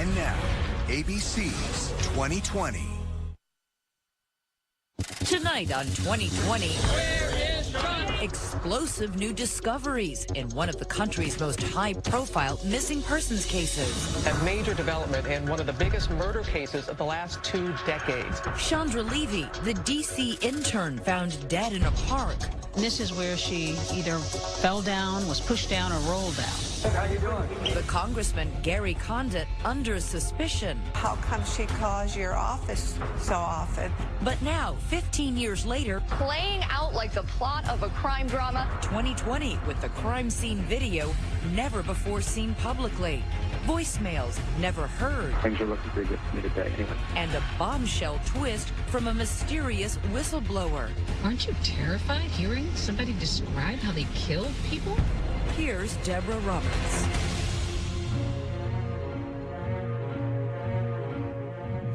And now, ABC's 2020. Tonight on 2020, explosive new discoveries in one of the country's most high-profile missing persons cases. A major development in one of the biggest murder cases of the last 2 decades. Chandra Levy, the D.C. intern found dead in a park. This is where she either fell down, was pushed down, or rolled down. How you doing? The Congressman Gary Condit under suspicion. How come she calls your office so often? But now, 15 years later, playing out like the plot of a crime drama. 2020 with the crime scene video never before seen publicly. Voicemails never heard. Things are looking pretty good for me today anyway. And a bombshell twist from a mysterious whistleblower. Aren't you terrified hearing somebody describe how they killed people? Here's Deborah Roberts.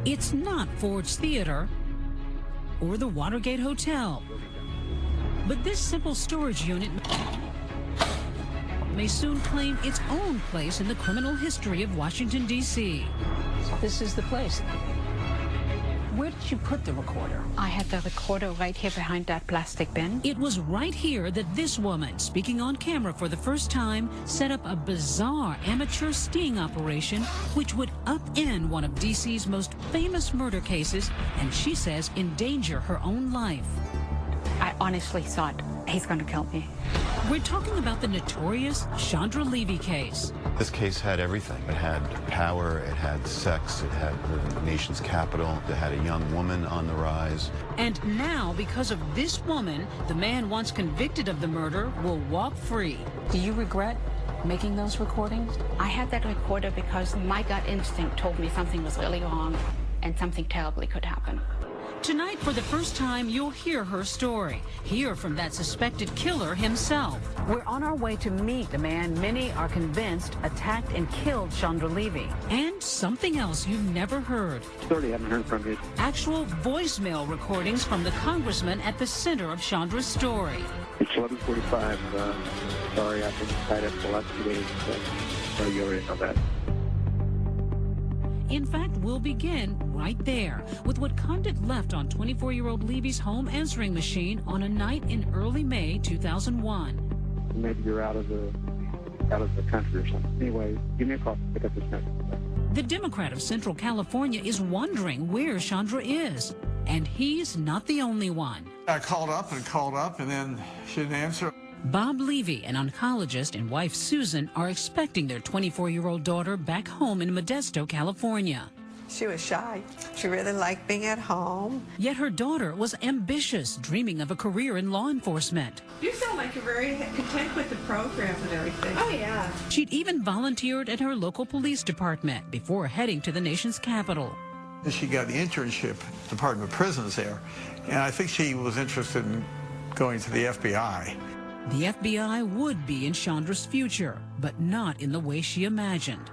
It's not Ford's Theater or the Watergate Hotel, but this simple storage unit may soon claim its own place in the criminal history of Washington, D.C. This is the place. Where did you put the recorder? I had the recorder right here behind that plastic bin. It was right here that this woman, speaking on camera for the first time, set up a bizarre amateur sting operation which would upend one of D.C.'s most famous murder cases, and she says endanger her own life. I honestly thought he's going to kill me. We're talking about the notorious Chandra Levy case. This case had everything. It had power, it had sex, it had the nation's capital, it had a young woman on the rise. And now, because of this woman, the man once convicted of the murder will walk free. Do you regret making those recordings? I had that recorder because my gut instinct told me something was really wrong and something terribly could happen. Tonight, for the first time, you'll hear her story. Hear from that suspected killer himself. We're on our way to meet the man many are convinced attacked and killed Chandra Levy. And something else you've never heard. Sorry, I haven't heard from you. Actual voicemail recordings from the congressman at the center of Chandra's story. It's 11:45. Sorry, I've been tied up the last 2 days. So you already know that. In fact, we'll begin right there with what Condit left on 24-year-old Levy's home answering machine on a night in early May 2001. Maybe you're out of the country or something. Anyway, give me a call. Pick up this message. The Democrat of Central California is wondering where Chandra is, and he's not the only one. I called up, and then she didn't answer. Bob Levy, an oncologist, and wife Susan are expecting their 24-year-old daughter back home in Modesto, California. She was shy. She really liked being at home. Yet her daughter was ambitious, dreaming of a career in law enforcement. You sound like you're very content with the program and everything. Oh, yeah. She'd even volunteered at her local police department before heading to the nation's capital. She got the internship, Department of Prisons there, and I think she was interested in going to the FBI. The FBI would be in Chandra's future, but not in the way she imagined.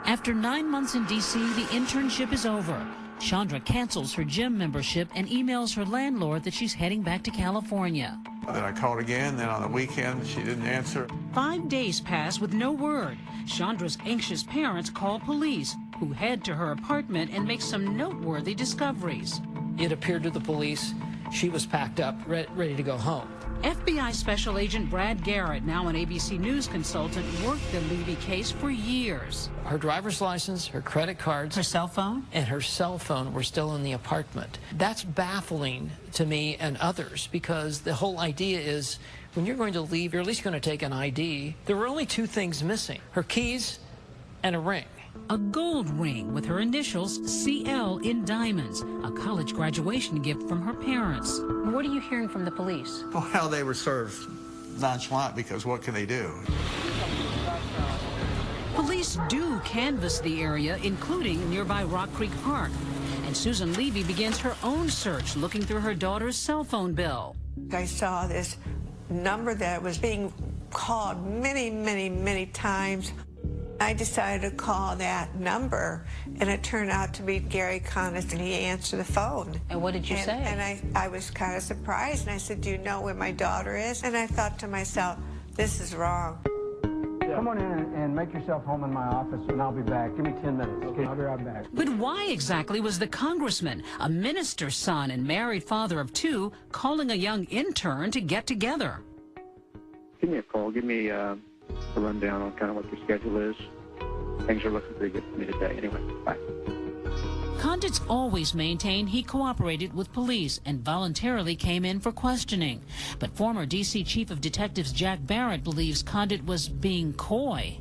After 9 months in D.C., the internship is over. Chandra cancels her gym membership and emails her landlord that she's heading back to California. Then I called again, then on the weekend, she didn't answer. 5 days pass with no word. Chandra's anxious parents call police, who head to her apartment and make some noteworthy discoveries. It appeared to the police she was packed up, ready to go home. FBI Special Agent Brad Garrett, now an ABC News consultant, worked the Levy case for years. Her driver's license, her credit cards, Her cell phone? and her cell phone were still in the apartment. That's baffling to me and others, because the whole idea is when you're going to leave, you're at least going to take an ID. There were only 2 things missing: her keys and a ring. A gold ring with her initials CL in diamonds, a college graduation gift from her parents. What are you hearing from the police? Well, they were sort of nonchalant because what can they do? Police do canvass the area, including nearby Rock Creek Park. And Susan Levy begins her own search, looking through her daughter's cell phone bill. I saw this number that was being called many times. I decided to call that number, and it turned out to be Gary Condit, and he answered the phone. And what did you say? And I was kind of surprised, and I said, "Do you know where my daughter is?" And I thought to myself, this is wrong. Come on in and make yourself home in my office, and I'll be back. Give me 10 minutes. Okay, I'll be right back. But why exactly was the congressman, a minister's son and married father of 2, calling a young intern to get together? Give me a call. Give me a rundown on kind of what your schedule is. Things are looking pretty good for me today. Anyway, bye. Condit's always maintained he cooperated with police and voluntarily came in for questioning. But former D.C. Chief of Detectives Jack Barrett believes Condit was being coy.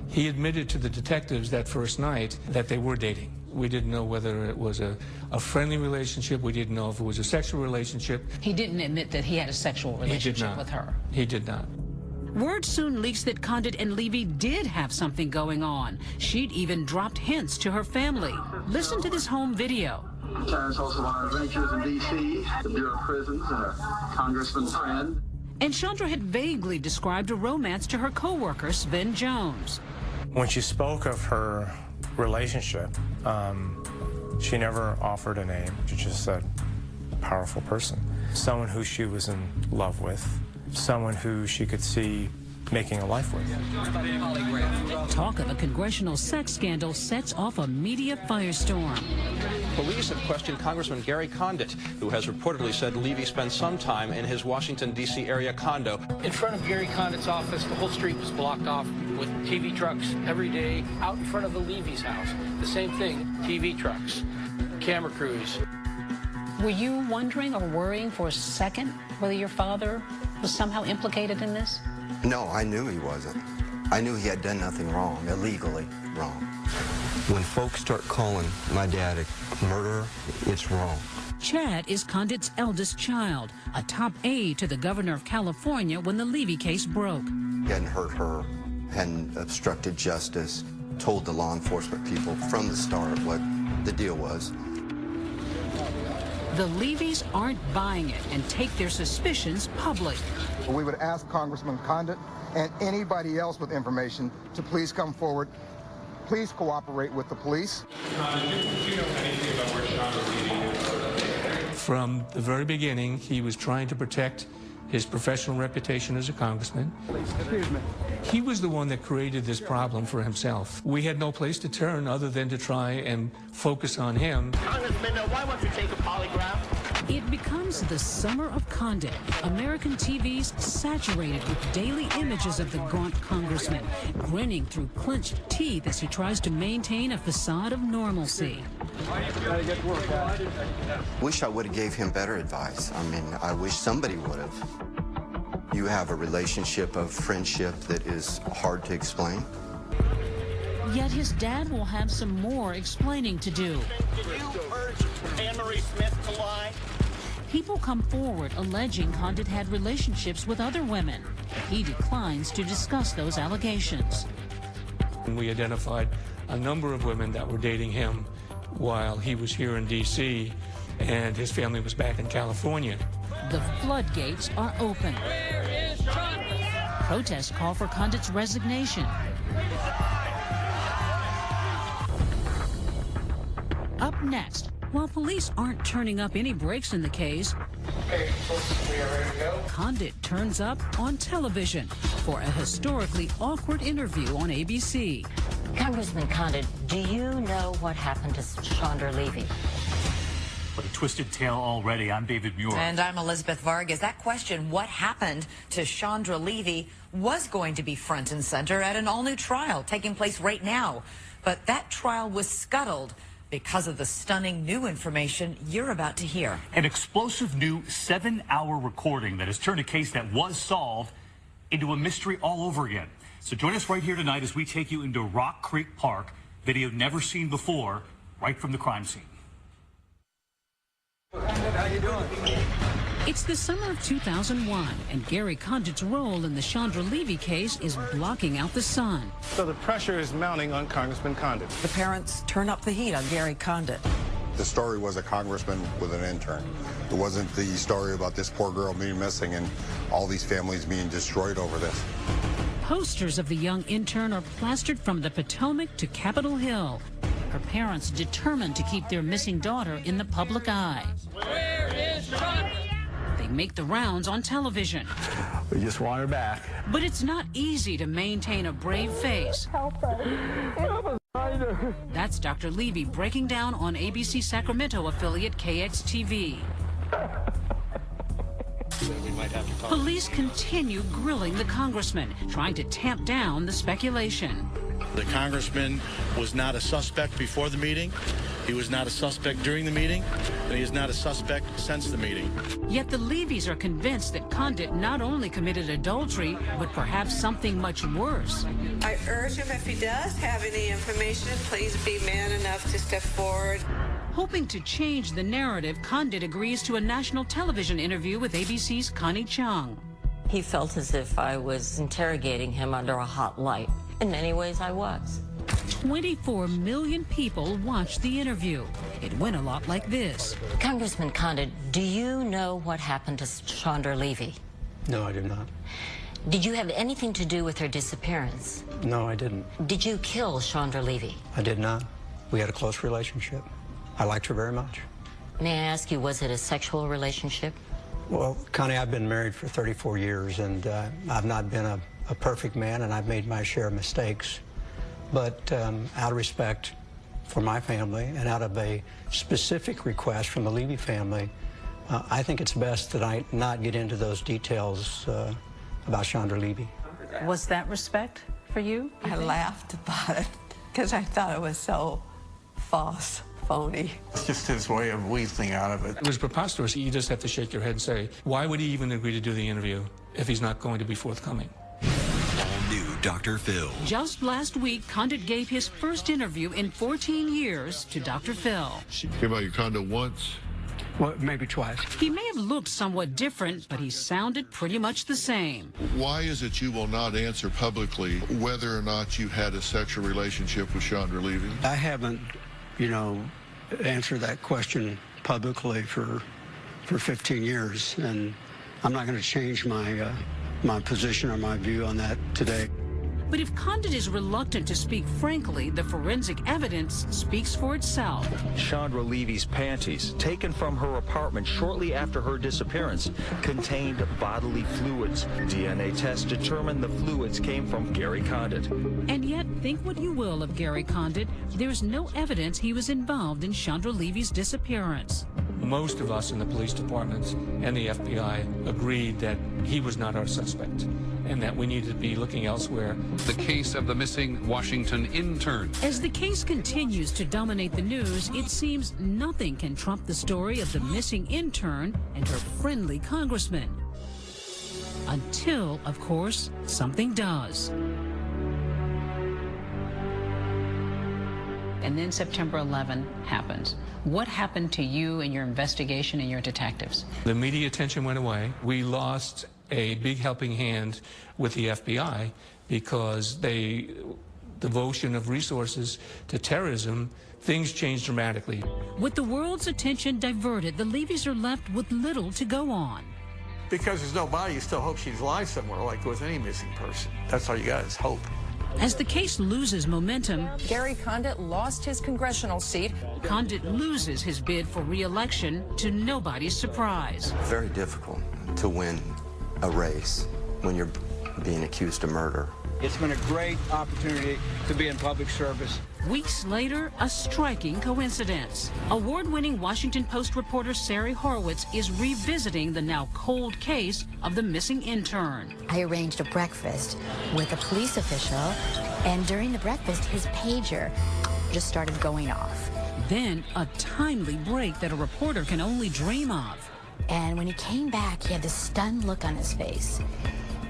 He admitted to the detectives that first night that they were dating. We didn't know whether it was a friendly relationship. We didn't know if it was a sexual relationship. He didn't admit that he had a sexual relationship with her. He did not. Word soon leaks that Condit and Levy did have something going on. She'd even dropped hints to her family. Listen to this home video. Chandra's also one of our adventures in D.C., the Bureau of Prisons, and a congressman's friend. And Chandra had vaguely described a romance to her co-worker, Sven Jones. When she spoke of her relationship, she never offered a name. She just said, a powerful person. Someone who she was in love with. Someone who she could see making a life with. Talk of a congressional sex scandal sets off a media firestorm. Police have questioned Congressman Gary Condit, who has reportedly said Levy spent some time in his Washington, D.C. area condo. In front of Gary Condit's office, the whole street was blocked off with TV trucks every day. Out in front of the Levy's house, the same thing, TV trucks, camera crews. Were you wondering or worrying for a second whether your father was somehow implicated in this? No, I knew he wasn't. I knew he had done nothing wrong, illegally wrong. When folks start calling my dad a murderer, it's wrong. Chad is Condit's eldest child, a top aide to the governor of California when the Levy case broke. He hadn't hurt her, hadn't obstructed justice, told the law enforcement people from the start what the deal was. The Levys aren't buying it and take their suspicions public. We would ask Congressman Condit and anybody else with information to please come forward. Please cooperate with the police. Do you know anything about where Chandra Levy is? From the very beginning, he was trying to protect his professional reputation as a congressman. Excuse me. He was the one that created this problem for himself. We had no place to turn other than to try and focus on him. Congressman, why won't you take a polygraph? It becomes the summer of Condit. American TV's saturated with daily images of the gaunt congressman, grinning through clenched teeth as he tries to maintain a facade of normalcy. Wish I would have gave him better advice. I mean, I wish somebody would have. You have a relationship of friendship that is hard to explain. Yet his dad will have some more explaining to do. Did you urge Anne-Marie Smith to lie? People come forward alleging Condit had relationships with other women. He declines to discuss those allegations. We identified a number of women that were dating him while he was here in D.C. and his family was back in California. The floodgates are open. Where is Chandra? Protests call for Condit's resignation. Up next, while police aren't turning up any breaks in the case, Okay, folks, we are ready to go. Condit turns up on television for a historically awkward interview on ABC. Congressman Condit, do you know what happened to Chandra Levy? What a twisted tale already. I'm David Muir. And I'm Elizabeth Vargas. That question, what happened to Chandra Levy, was going to be front and center at an all-new trial taking place right now. But that trial was scuttled because of the stunning new information you're about to hear. An explosive new 7-hour recording that has turned a case that was solved into a mystery all over again. So join us right here tonight as we take you into Rock Creek Park, video never seen before, right from the crime scene. How you doing? It's the summer of 2001, and Gary Condit's role in the Chandra Levy case is blocking out the sun. So the pressure is mounting on Congressman Condit. The parents turn up the heat on Gary Condit. The story was a congressman with an intern. It wasn't the story about this poor girl being missing and all these families being destroyed over this. Posters of the young intern are plastered from the Potomac to Capitol Hill. Her parents determined to keep their missing daughter in the public eye. Where is Chandra? They make the rounds on television. We just want her back. But it's not easy to maintain a brave face. Help us. That's Dr. Levy breaking down on ABC Sacramento affiliate KXTV. Police continue grilling the congressman, trying to tamp down the speculation. The congressman was not a suspect before the meeting. He was not a suspect during the meeting, and he is not a suspect since the meeting. Yet the Levys are convinced that Condit not only committed adultery, but perhaps something much worse. I urge him, if he does have any information, please be man enough to step forward. Hoping to change the narrative, Condit agrees to a national television interview with ABC's Connie Chung. He felt as if I was interrogating him under a hot light. In many ways, I was. 24 million people watched the interview. It went a lot like this. Congressman Condit, do you know what happened to Chandra Levy? No, I do not. Did you have anything to do with her disappearance? No, I didn't. Did you kill Chandra Levy? I did not. We had a close relationship. I liked her very much. May I ask you, was it a sexual relationship? Well, Connie, I've been married for 34 years, and I've not been a perfect man, and I've made my share of mistakes. But out of respect for my family and out of a specific request from the Levy family, I think it's best that I not get into those details about Chandra Levy. Was that respect for you? I laughed about it because I thought it was so false, phony. It's just his way of weaseling out of it. It was preposterous. You just have to shake your head and say, why would he even agree to do the interview if he's not going to be forthcoming? All new Dr. Phil. Just last week, Condit gave his first interview in 14 years to Dr. Phil. Came out your condo once? Well, maybe twice. He may have looked somewhat different, but he sounded pretty much the same. Why is it you will not answer publicly whether or not you had a sexual relationship with Chandra Levy? I haven't, answered that question publicly for 15 years, and I'm not going to change my my position or my view on that today. But if Condit is reluctant to speak frankly, the forensic evidence speaks for itself. Chandra Levy's panties, taken from her apartment shortly after her disappearance, contained bodily fluids. DNA tests determined the fluids came from Gary Condit. And yet, think what you will of Gary Condit, there's no evidence he was involved in Chandra Levy's disappearance. Most of us in the police departments and the FBI agreed that he was not our suspect and that we needed to be looking elsewhere. The case of the missing Washington intern. As the case continues to dominate the news, it seems nothing can trump the story of the missing intern and her friendly congressman. Until, of course, something does. And then September 11 happens. What happened to you and your investigation and your detectives? The media attention went away. We lost a big helping hand with the FBI because the devotion of resources to terrorism, things changed dramatically. With the world's attention diverted, the Levys are left with little to go on. Because there's no body, you still hope she's alive somewhere, like with any missing person. That's all you got is hope. As the case loses momentum, Gary Condit lost his congressional seat. Condit loses his bid for re-election to nobody's surprise. Very difficult to win a race when you're being accused of murder. It's been a great opportunity to be in public service. Weeks later, a striking coincidence. Award-winning Washington Post reporter Sari Horowitz is revisiting the now cold case of the missing intern. I arranged a breakfast with a police official, and during the breakfast, his pager just started going off. Then a timely break that a reporter can only dream of. And when he came back, he had this stunned look on his face.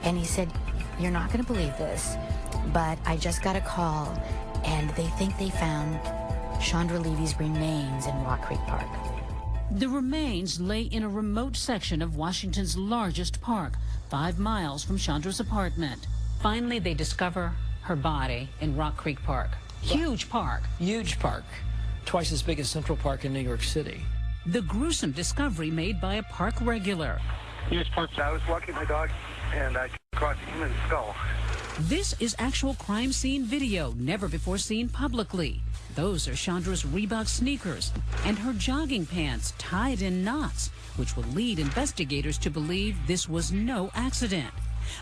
And he said, "You're not going to believe this, but I just got a call, and they think they found Chandra Levy's remains in Rock Creek Park." The remains lay in a remote section of Washington's largest park, 5 miles from Chandra's apartment. Finally, they discover her body in Rock Creek Park. Huge park. Huge park. Twice as big as Central Park in New York City. The gruesome discovery made by a park regular. I was walking my dog and I came across a human skull. This is actual crime scene video, never before seen publicly. Those are Chandra's Reebok sneakers and her jogging pants tied in knots, which would lead investigators to believe this was no accident.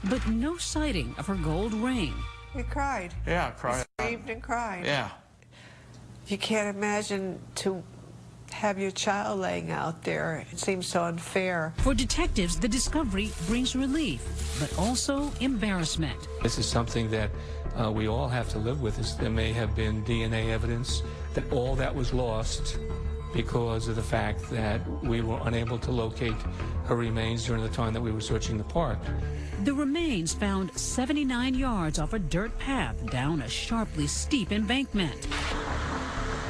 But no sighting of her gold ring. We cried. Yeah, cried. We screamed and cried. Yeah. You can't imagine to have your child laying out there. It seems so unfair. For detectives, the discovery brings relief, but also embarrassment. This is something that we all have to live with. There may have been DNA evidence that all that was lost because of the fact that we were unable to locate her remains during the time that we were searching the park. The remains found 79 yards off a dirt path down a sharply steep embankment.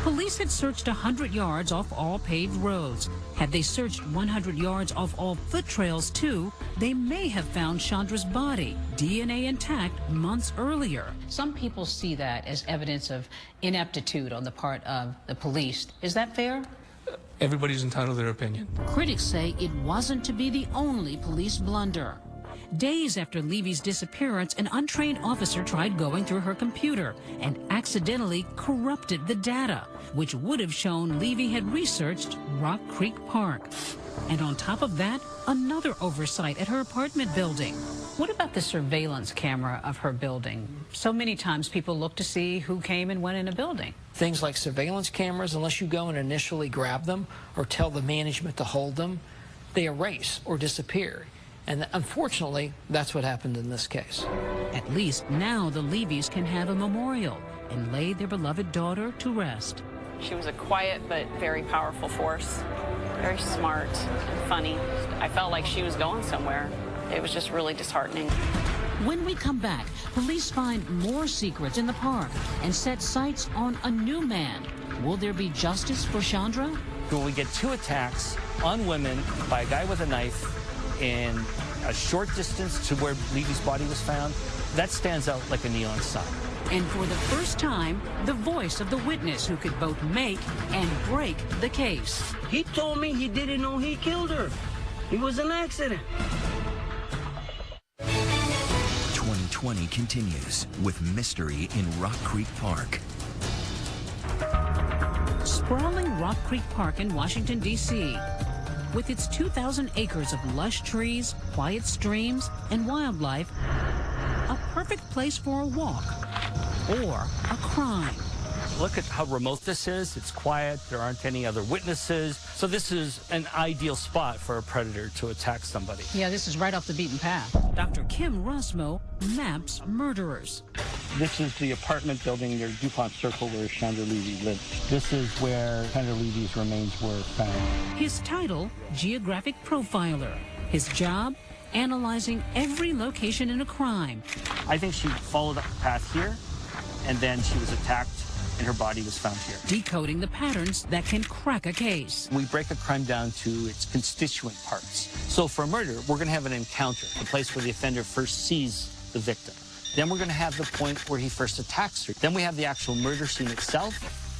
Police had searched 100 yards off all paved roads. Had they searched 100 yards off all foot trails too, they may have found Chandra's body, DNA intact, months earlier. Some people see that as evidence of ineptitude on the part of the police. Is that fair? Everybody's entitled to their opinion. Critics say it wasn't to be the only police blunder. Days after Levy's disappearance, an untrained officer tried going through her computer and accidentally corrupted the data, which would have shown Levy had researched Rock Creek Park. And on top of that, another oversight at her apartment building. What about the surveillance camera of her building? So many times people look to see who came and went in a building. Things like surveillance cameras, unless you go and initially grab them or tell the management to hold them, they erase or disappear. And unfortunately, that's what happened in this case. At least now the Levys can have a memorial and lay their beloved daughter to rest. She was a quiet but very powerful force, very smart and funny. I felt like she was going somewhere. It was just really disheartening. When we come back, police find more secrets in the park and set sights on a new man. Will there be justice for Chandra? When we get 2 attacks on women by a guy with a knife in a short distance to where Levy's body was found, that stands out like a neon sign. And for the first time, the voice of the witness who could both make and break the case. He told me he didn't know he killed her. It was an accident. 2020 continues with mystery in Rock Creek Park. Sprawling Rock Creek Park in Washington, D.C., with its 2,000 acres of lush trees, quiet streams, and wildlife, a perfect place for a walk or a crime. Look at how remote this is. It's quiet. There aren't any other witnesses. So this is an ideal spot for a predator to attack somebody. Yeah, this is right off the beaten path. Dr. Kim Rosmo maps murderers. This is the apartment building near DuPont Circle where Chandra Levy lived. This is where Chandra Levy's remains were found. His title, Geographic Profiler. His job, analyzing every location in a crime. I think she followed up the path here, and then she was attacked, and her body was found here. Decoding the patterns that can crack a case. We break a crime down to its constituent parts. So for murder, we're going to have an encounter, the place where the offender first sees the victim. Then we're going to have the point where he first attacks her. Then we have the actual murder scene itself.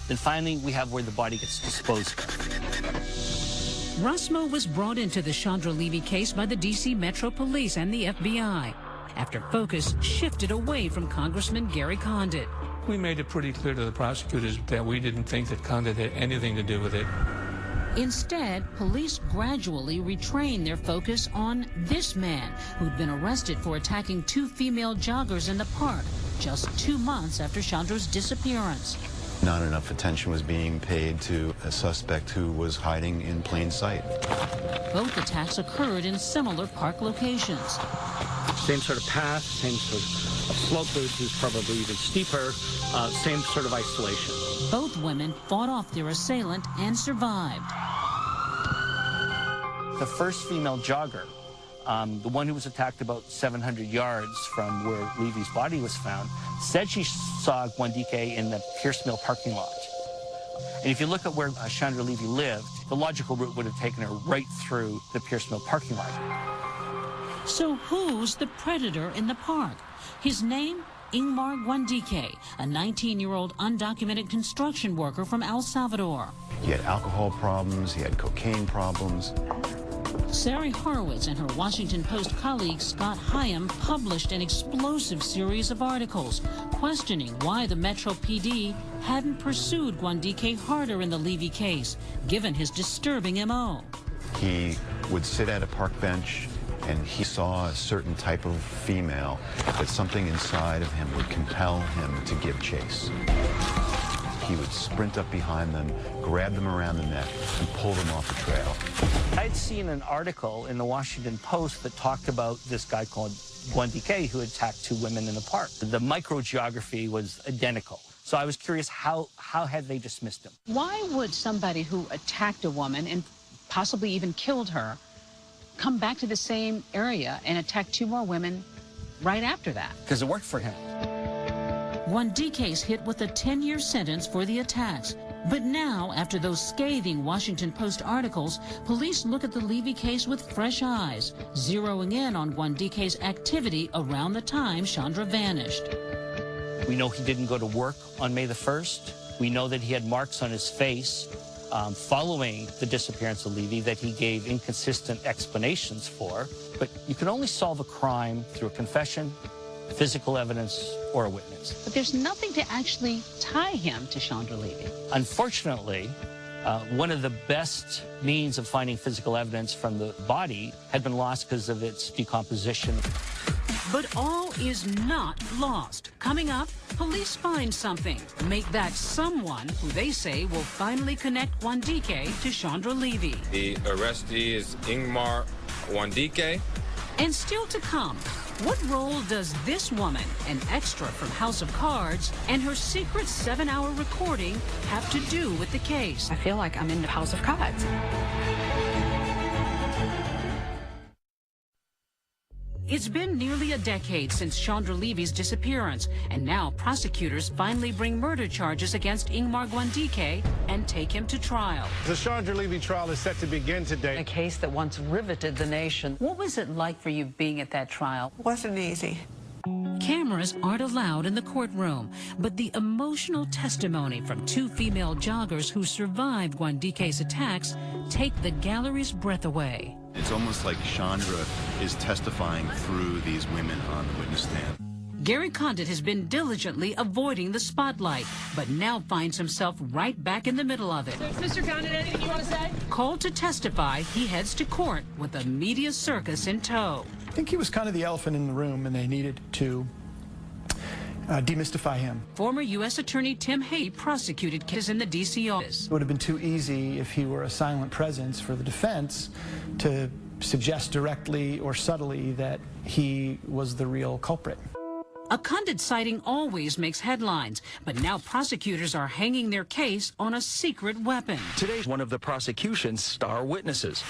Then finally, we have where the body gets disposed of. Rosmo was brought into the Chandra Levy case by the D.C. Metro Police and the FBI after focus shifted away from Congressman Gary Condit. We made it pretty clear to the prosecutors that we didn't think that Condit had anything to do with it. Instead, police gradually retrained their focus on this man who'd been arrested for attacking 2 female joggers in the park just 2 months after Chandra's disappearance. Not enough attention was being paid to a suspect who was hiding in plain sight. Both attacks occurred in similar park locations. Same sort of path, same sort of slope. This is probably even steeper, same sort of isolation. Both women fought off their assailant and survived. The first female jogger, the one who was attacked about 700 yards from where Levy's body was found, said she saw Gwandike in the Pierce Mill parking lot. And if you look at where Chandra Levy lived, the logical route would have taken her right through the Pierce Mill parking lot. So who's the predator in the park? His name? Ingmar Gwandike, a 19-year-old undocumented construction worker from El Salvador. He had alcohol problems, he had cocaine problems. Sari Horowitz and her Washington Post colleague Scott Hyam published an explosive series of articles questioning why the Metro PD hadn't pursued Gwandike harder in the Levy case, given his disturbing M.O. He would sit at a park bench and he saw a certain type of female that something inside of him would compel him to give chase. He would sprint up behind them, grab them around the neck, and pull them off the trail. I'd seen an article in the Washington Post that talked about this guy called Gwandike who attacked 2 women in the park. The microgeography was identical. So I was curious, how had they dismissed him? Why would somebody who attacked a woman and possibly even killed her come back to the same area and attack 2 more women right after that? Because it worked for him. Gwandike's hit with a 10-year sentence for the attacks. But now, after those scathing Washington Post articles, police look at the Levy case with fresh eyes, zeroing in on Gwandike's activity around the time Chandra vanished. We know he didn't go to work on May the 1st. We know that he had marks on his face following the disappearance of Levy that he gave inconsistent explanations for. But you can only solve a crime through a confession, physical evidence, or a witness. But there's nothing to actually tie him to Chandra Levy. Unfortunately, one of the best means of finding physical evidence from the body had been lost because of its decomposition. But all is not lost. Coming up, police find something. Make that someone who they say will finally connect Gwandike to Chandra Levy. The arrestee is Ingmar Gwandike. And still to come, what role does this woman, an extra from House of Cards, and her secret 7-hour recording have to do with the case? I feel like I'm in the House of Cards. It's been nearly a decade since Chandra Levy's disappearance, and now prosecutors finally bring murder charges against Ingmar Gwandike and take him to trial. The Chandra Levy trial is set to begin today. A case that once riveted the nation. What was it like for you being at that trial? Wasn't easy. Cameras aren't allowed in the courtroom, but the emotional testimony from 2 female joggers who survived Gwandike's attacks take the gallery's breath away. It's almost like Chandra is testifying through these women on the witness stand. Gary Condit has been diligently avoiding the spotlight, but now finds himself right back in the middle of it. Mr. Condit, anything you want to say? Called to testify, he heads to court with a media circus in tow. I think he was kind of the elephant in the room, and they needed to demystify him. Former U.S. Attorney Tim Hay prosecuted cases in the D.C. office. It would have been too easy if he were a silent presence for the defense to suggest directly or subtly that he was the real culprit. A Condit sighting always makes headlines, but now prosecutors are hanging their case on a secret weapon. Today's one of the prosecution's star witnesses.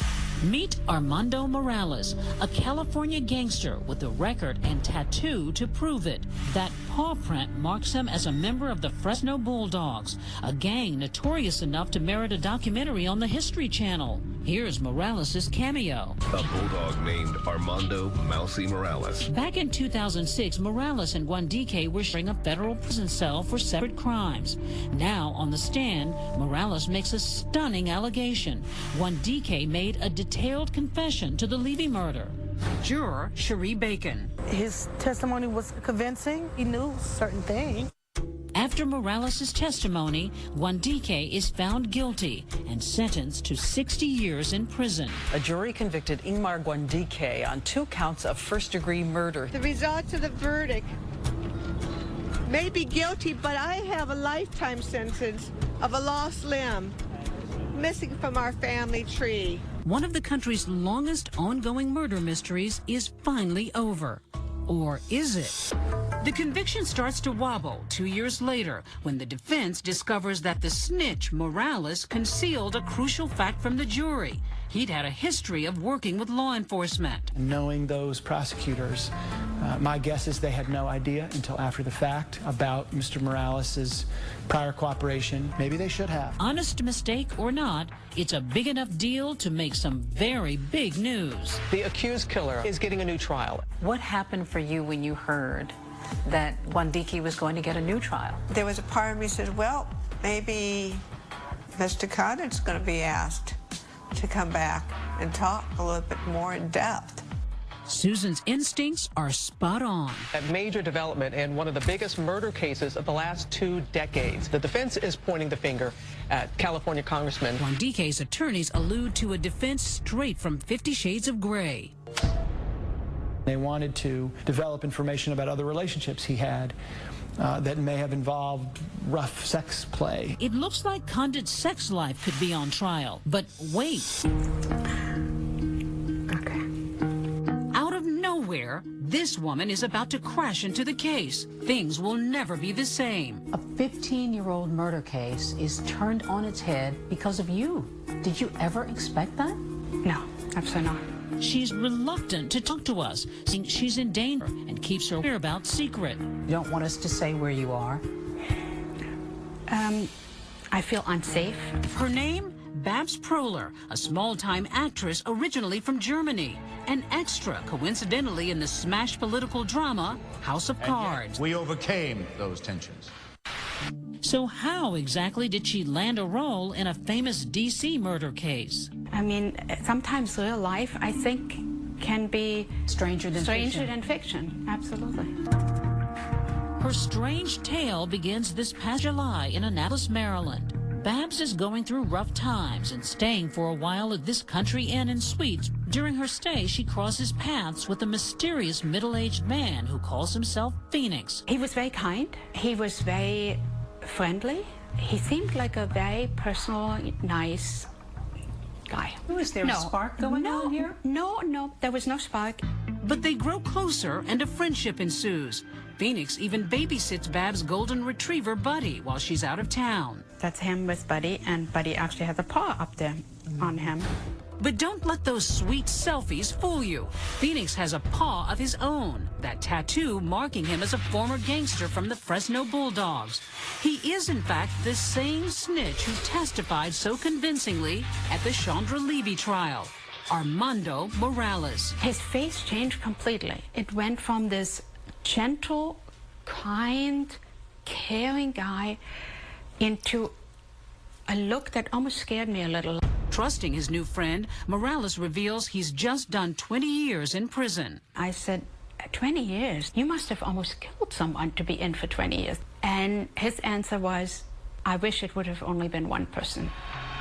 Meet Armando Morales, a California gangster with a record and tattoo to prove it. That paw print marks him as a member of the Fresno Bulldogs, a gang notorious enough to merit a documentary on the History Channel. Here's Morales' cameo. A bulldog named Armando Mousy Morales. Back in 2006, Morales and Gwandike were sharing a federal prison cell for separate crimes. Now, on the stand, Morales makes a stunning allegation. Gwandike made a detailed confession to the Levy murder. Juror Cherie Bacon. His testimony was convincing. He knew certain things. After Morales' testimony, Gwandike is found guilty and sentenced to 60 years in prison. A jury convicted Ingmar Gwandike on 2 counts of first-degree murder. The results of the verdict may be guilty, but I have a lifetime sentence of a lost limb missing from our family tree. One of the country's longest ongoing murder mysteries is finally over. Or is it? The conviction starts to wobble 2 years later when the defense discovers that the snitch, Morales, concealed a crucial fact from the jury. He'd had a history of working with law enforcement. Knowing those prosecutors, my guess is they had no idea until after the fact about Mr. Morales' prior cooperation. Maybe they should have. Honest mistake or not, it's a big enough deal to make some very big news. The accused killer is getting a new trial. What happened for you when you heard that Gwandike was going to get a new trial? There was a part of me that said, well, maybe Mr. Condit's going to be asked to come back and talk a little bit more in depth. Susan's instincts are spot on. A major development in one of the biggest murder cases of the last 2 decades. The defense is pointing the finger at California Congressman. Wandike's attorneys allude to a defense straight from 50 Shades of Grey. They wanted to develop information about other relationships he had that may have involved rough sex play. It looks like Condit's sex life could be on trial, but wait. Out of nowhere, this woman is about to crash into the case. Things will never be the same. A 15-year-old murder case is turned on its head because of you. Did you ever expect that? No, absolutely not. She's reluctant to talk to us, saying she's in danger and keeps her whereabouts secret. You don't want us to say where you are? I feel unsafe. Her name? Babs Proller, a small-time actress originally from Germany. An extra, coincidentally, in the smash political drama, House of Cards. We overcame those tensions. So how exactly did she land a role in a famous D.C. murder case? I mean, sometimes real life, I think, can be stranger than fiction. Absolutely. Her strange tale begins this past July in Annapolis, Maryland. Babs is going through rough times and staying for a while at this country inn and suites. During her stay, she crosses paths with a mysterious middle-aged man who calls himself Phoenix. He was very kind. He was very friendly. He seemed like a very personal, nice guy. Was there a spark going on here? No, there was no spark. But they grow closer and a friendship ensues. Phoenix even babysits Babs' golden retriever, Buddy, while she's out of town. That's him with Buddy, and Buddy actually has a paw up there on him. But don't let those sweet selfies fool you. Phoenix has a paw of his own, that tattoo marking him as a former gangster from the Fresno Bulldogs. He is, in fact, the same snitch who testified so convincingly at the Chandra Levy trial, Armando Morales. His face changed completely. It went from this gentle, kind, caring guy into a look that almost scared me a little. Trusting his new friend, Morales reveals he's just done 20 years in prison. I said, 20 years? You must have almost killed someone to be in for 20 years. And his answer was, I wish it would have only been one person.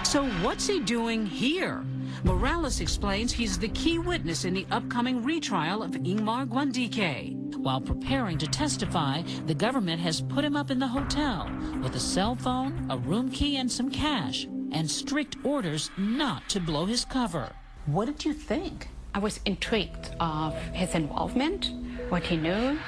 So what's he doing here? Morales explains he's the key witness in the upcoming retrial of Ingmar Wandike. While preparing to testify, the government has put him up in the hotel with a cell phone, a room key, and some cash, and strict orders not to blow his cover. What did you think? I was intrigued of his involvement, what he knew.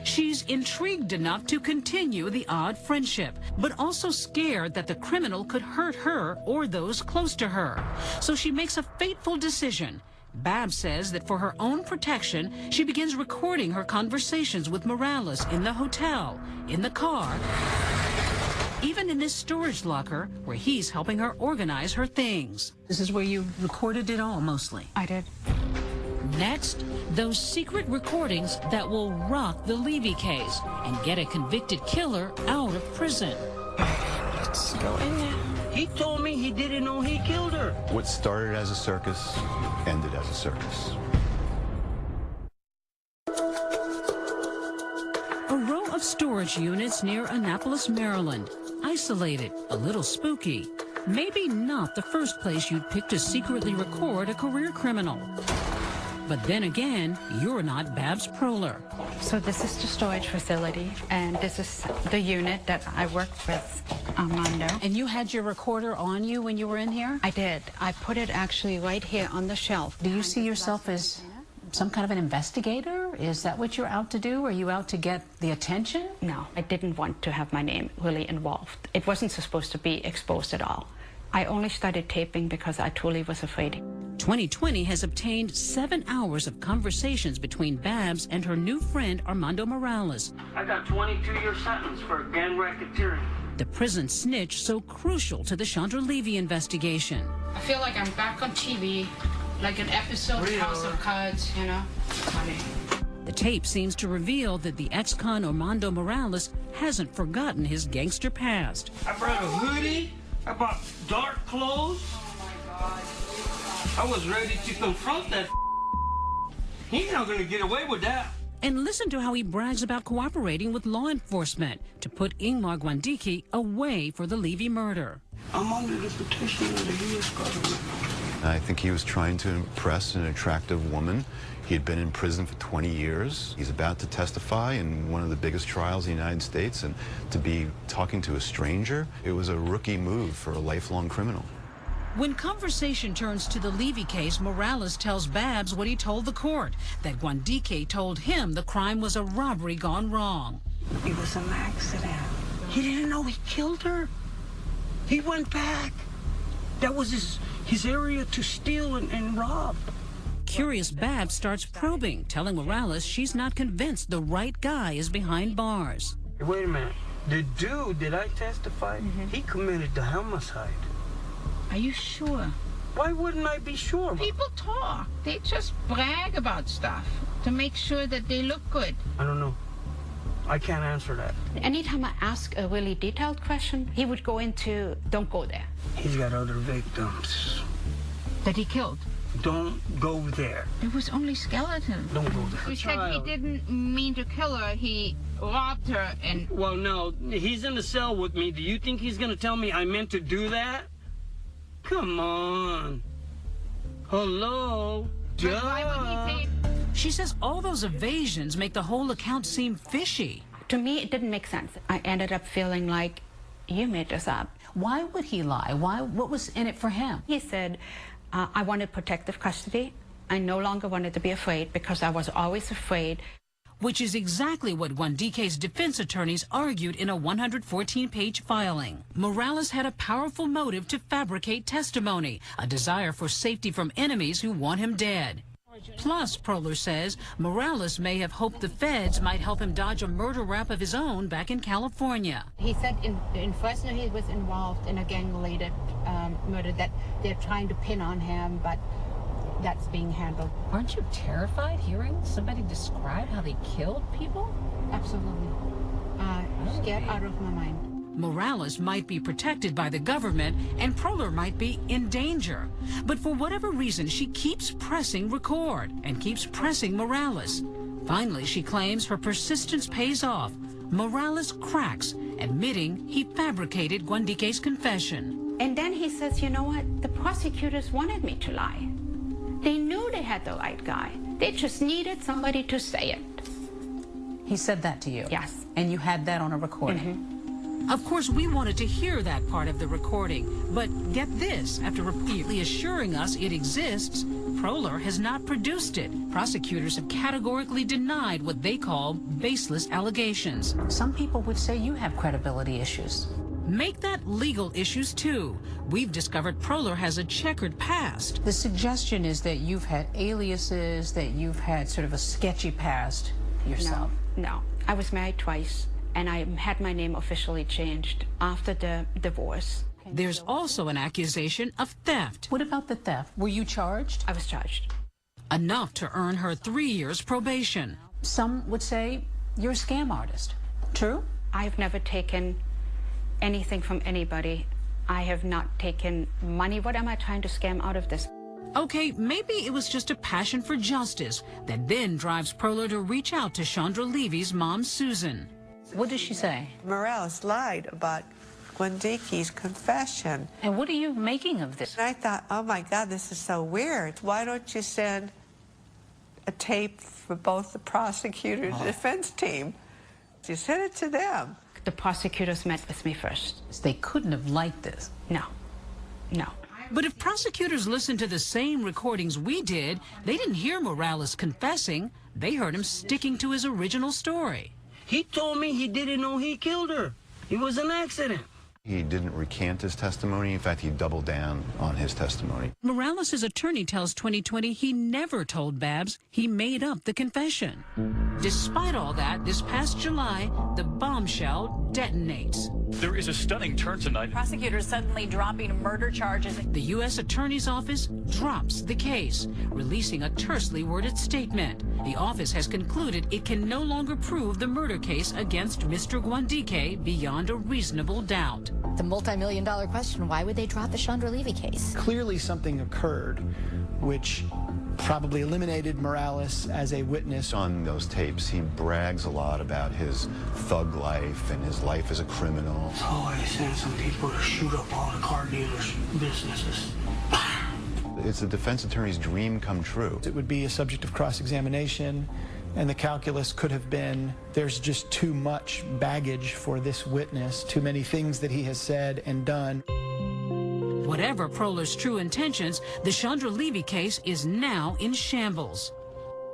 She's intrigued enough to continue the odd friendship, but also scared that the criminal could hurt her or those close to her. So she makes a fateful decision. Babs says that for her own protection, she begins recording her conversations with Morales in the hotel, in the car, even in this storage locker where he's helping her organize her things. This is where you recorded it all, mostly. I did. Next, those secret recordings that will rock the Levy case and get a convicted killer out of prison. Let's go in there. He told me he didn't know he killed her. What started as a circus ended as a circus. A row of storage units near Annapolis, Maryland. Isolated, a little spooky. Maybe not the first place you'd pick to secretly record a career criminal. But then again, you're not Babs Proller. So this is the storage facility, and this is the unit that I worked with Armando. And you had your recorder on you when you were in here? I did. I put it actually right here on the shelf. Do you see yourself as some kind of an investigator? Is that what you're out to do? Are you out to get the attention? No, I didn't want to have my name really involved. It wasn't supposed to be exposed at all. I only started taping because I truly was afraid. 2020 has obtained 7 hours of conversations between Babs and her new friend Armando Morales. I got 22-year sentence for gang racketeering. The prison snitch so crucial to the Chandra Levy investigation. I feel like I'm back on TV, like an episode of House of Cards, you know? Funny. The tape seems to reveal that the ex-con Armando Morales hasn't forgotten his gangster past. I brought a hoodie. I bought dark clothes. I was ready to confront that. He's not going to get away with that. And listen to how he brags about cooperating with law enforcement to put Ingmar Gwandike away for the Levy murder. I'm under the protection of the U.S. government. I think he was trying to impress an attractive woman. He had been in prison for 20 years. He's about to testify in one of the biggest trials in the United States, and to be talking to a stranger, it was a rookie move for a lifelong criminal. When conversation turns to the Levy case, Morales tells Babs what he told the court, that Gwandike told him the crime was a robbery gone wrong. It was an accident. He didn't know he killed her. He went back. That was his area to steal and rob. Curious Babs starts probing, telling Morales she's not convinced the right guy is behind bars. Wait a minute. The dude that I testified, he committed the homicide. Are you sure? Why wouldn't I be sure? People talk. They just brag about stuff to make sure that they look good. I don't know. I can't answer that. Anytime I ask a really detailed question, he would go into, don't go there. He's got other victims. That he killed? Don't go there. It was only skeleton. Don't go there. He said he didn't mean to kill her. He robbed her and... Well, no. He's in the cell with me. Do you think he's going to tell me I meant to do that? Come on. Hello? Why would he say... She says all those evasions make the whole account seem fishy. To me, it didn't make sense. I ended up feeling like, you made this up. Why would he lie? What was in it for him? He said, I wanted protective custody. I no longer wanted to be afraid because I was always afraid. Which is exactly what Gwandike's defense attorneys argued in a 114-page filing. Morales had a powerful motive to fabricate testimony, a desire for safety from enemies who want him dead. Plus, Proller says, Morales may have hoped the feds might help him dodge a murder rap of his own back in California. He said in Fresno he was involved in a gang-related murder that they're trying to pin on him, but that's being handled. Aren't you terrified hearing somebody describe how they killed people? Absolutely. Scared out of my mind. Morales might be protected by the government and Proller might be in danger. But for whatever reason, she keeps pressing record and keeps pressing Morales. Finally, she claims her persistence pays off. Morales cracks, admitting he fabricated Gwandike's confession. And then he says, you know what? The prosecutors wanted me to lie. They knew they had the right guy. They just needed somebody to say it. He said that to you? Yes. And you had that on a recording? Of course, we wanted to hear that part of the recording, but get this, after repeatedly assuring us it exists, Proller has not produced it. Prosecutors have categorically denied what they call baseless allegations. Some people would say you have credibility issues. Make that legal issues too. We've discovered Proller has a checkered past. The suggestion is that you've had aliases, that you've had sort of a sketchy past yourself. No. I was married twice, and I had my name officially changed after the divorce. There's also an accusation of theft. What about the theft? Were you charged? I was charged. Enough to earn her 3 years probation. Some would say you're a scam artist. True? I've never taken anything from anybody. I have not taken money. What am I trying to scam out of this? Okay, maybe it was just a passion for justice that then drives Proller to reach out to Chandra Levy's mom, Susan. What did she say? Morales lied about Gwandike's confession. And what are you making of this? And I thought, oh my God, this is so weird. Why don't you send a tape for both the prosecutor and the defense team? You send it to them. The prosecutors met with me first. They couldn't have liked this. No. But if prosecutors listened to the same recordings we did, they didn't hear Morales confessing. They heard him sticking to his original story. He told me he didn't know he killed her. It was an accident. He didn't recant his testimony. In fact, he doubled down on his testimony. Morales' attorney tells 2020 he never told Babs he made up the confession. Despite all that, this past July, the bombshell detonates. There is a stunning turn tonight. Prosecutors suddenly dropping murder charges. The U.S. Attorney's Office drops the case, releasing a tersely worded statement. The office has concluded it can no longer prove the murder case against Mr. Gwandike beyond a reasonable doubt. The multi-million-dollar question, why would they drop the Chandra Levy case? Clearly something occurred which probably eliminated Morales as a witness. On those tapes, he brags a lot about his thug life and his life as a criminal. Oh, I sent some people to shoot up all the car dealers' businesses. It's the defense attorney's dream come true. It would be a subject of cross-examination, and the calculus could have been, there's just too much baggage for this witness, too many things that he has said and done. Whatever Proller's true intentions, the Chandra Levy case is now in shambles.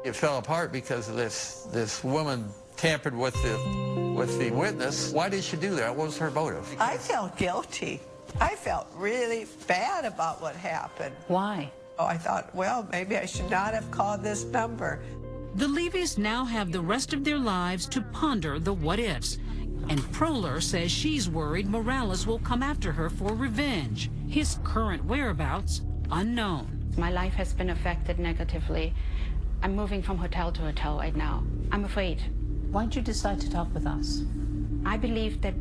It fell apart because of this woman tampered with the witness. Why did she do that? What was her motive? I felt guilty. I felt really bad about what happened. Why? Oh, I thought, well, maybe I should not have called this number. The Levys now have the rest of their lives to ponder the what-ifs. And Proller says she's worried Morales will come after her for revenge. His current whereabouts, unknown. My life has been affected negatively. I'm moving from hotel to hotel right now. I'm afraid. Why'd you decide to talk with us? I believe that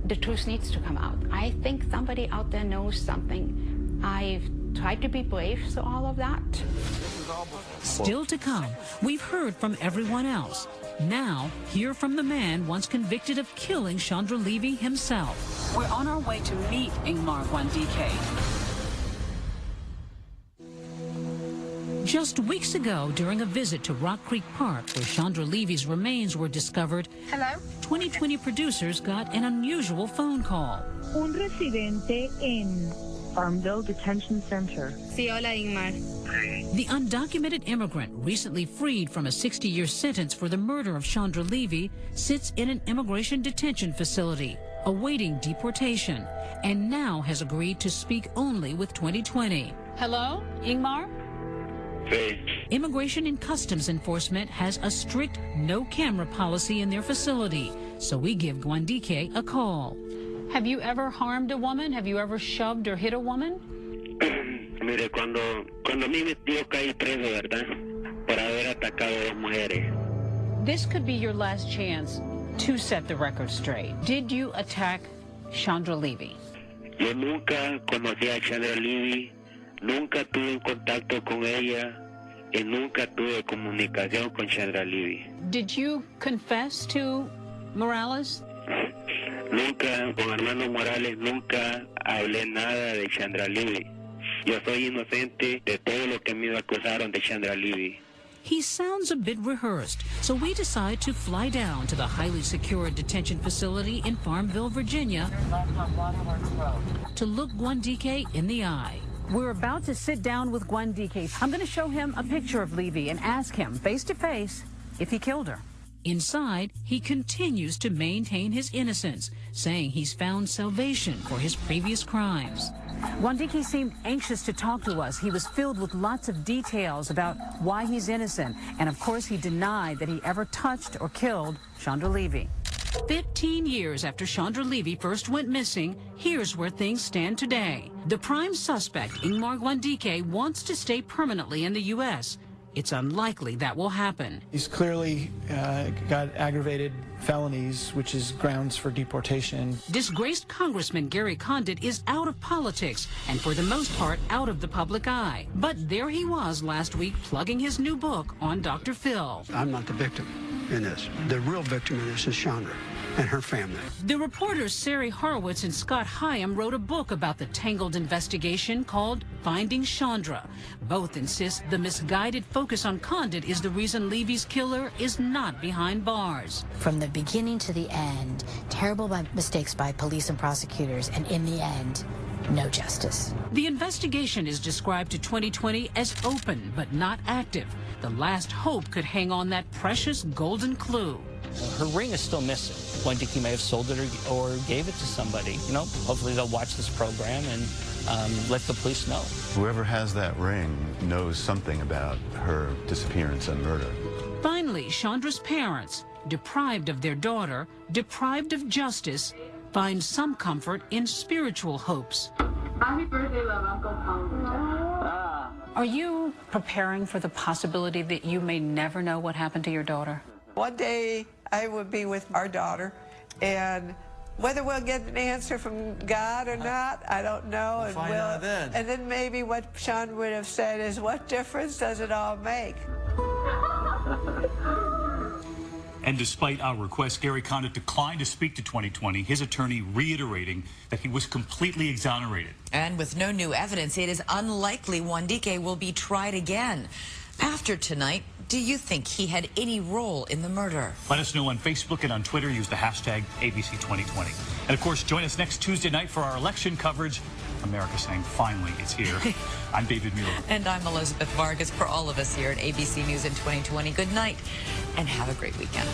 the truth needs to come out. I think somebody out there knows something. I've tried to be brave through all of that. Still to come, we've heard from everyone else. Now, hear from the man once convicted of killing Chandra Levy himself. We're on our way to meet Ingmar Wandike. Just weeks ago, during a visit to Rock Creek Park, where Chandra Levy's remains were discovered, Hello? 2020 producers got an unusual phone call. Un residente en Farmville Detention Center. Sí, hola, Ingmar. The undocumented immigrant, recently freed from a 60-year sentence for the murder of Chandra Levy, sits in an immigration detention facility, awaiting deportation, and now has agreed to speak only with 2020. Hello, Ingmar? Immigration and Customs Enforcement has a strict no-camera policy in their facility, so we give Wandike a call. Have you ever harmed a woman? Have you ever shoved or hit a woman? Mire, cuando a mí me dio caí preso, ¿verdad? Por haber atacado a dos mujeres. This could be your last chance to set the record straight. Did you attack Chandra Levy? Yo nunca conocí a Chandra Levy, nunca tuve un contacto con ella y nunca tuve comunicación con Chandra Levy. Did you confess to Morales? Nunca, con Armando Morales, nunca hablé nada de Chandra Levy. Yo soy inocente de todo lo que me acusaron de Chandra Levy. He sounds a bit rehearsed, so we decide to fly down to the highly secured detention facility in Farmville, Virginia, to look Wandike in the eye. We're about to sit down with Wandike. I'm going to show him a picture of Levy and ask him, face to face, if he killed her. Inside, he continues to maintain his innocence, saying he's found salvation for his previous crimes. Wandike seemed anxious to talk to us. He was filled with lots of details about why he's innocent. And of course, he denied that he ever touched or killed Chandra Levy. 15 years after Chandra Levy first went missing, here's where things stand today. The prime suspect, Ingmar Wandike, wants to stay permanently in the U.S. It's unlikely that will happen. He's clearly got aggravated felonies, which is grounds for deportation. Disgraced Congressman Gary Condit is out of politics and for the most part out of the public eye. But there he was last week plugging his new book on Dr. Phil. I'm not the victim in this. The real victim in this is Chandra and her family. The reporters Sari Horowitz and Scott Hyam wrote a book about the tangled investigation called Finding Chandra. Both insist the misguided focus on Condit is the reason Levy's killer is not behind bars. From the beginning to the end, terrible mistakes by police and prosecutors, and in the end, no justice. The investigation is described to 2020 as open but not active. The last hope could hang on that precious golden clue. Her ring is still missing. Wandike may have sold it or gave it to somebody. You know, hopefully they'll watch this program and let the police know. Whoever has that ring knows something about her disappearance and murder. Finally, Chandra's parents, deprived of their daughter, deprived of justice, find some comfort in spiritual hopes. Happy birthday, love, Uncle Paul. Are you preparing for the possibility that you may never know what happened to your daughter? One day I would be with our daughter and Whether we'll get an answer from God or not, I don't know. We'll find out then. And then maybe what Sean would have said is, what difference does it all make? And despite our request, Gary Condit declined to speak to 2020, his attorney reiterating that he was completely exonerated. And with no new evidence, it is unlikely Wandike will be tried again. After tonight, do you think he had any role in the murder? Let us know on Facebook and on Twitter. Use the hashtag ABC2020. And of course, join us next Tuesday night for our election coverage. America saying, finally, it's here. I'm David Muir. And I'm Elizabeth Vargas. For all of us here at ABC News in 2020, good night and have a great weekend.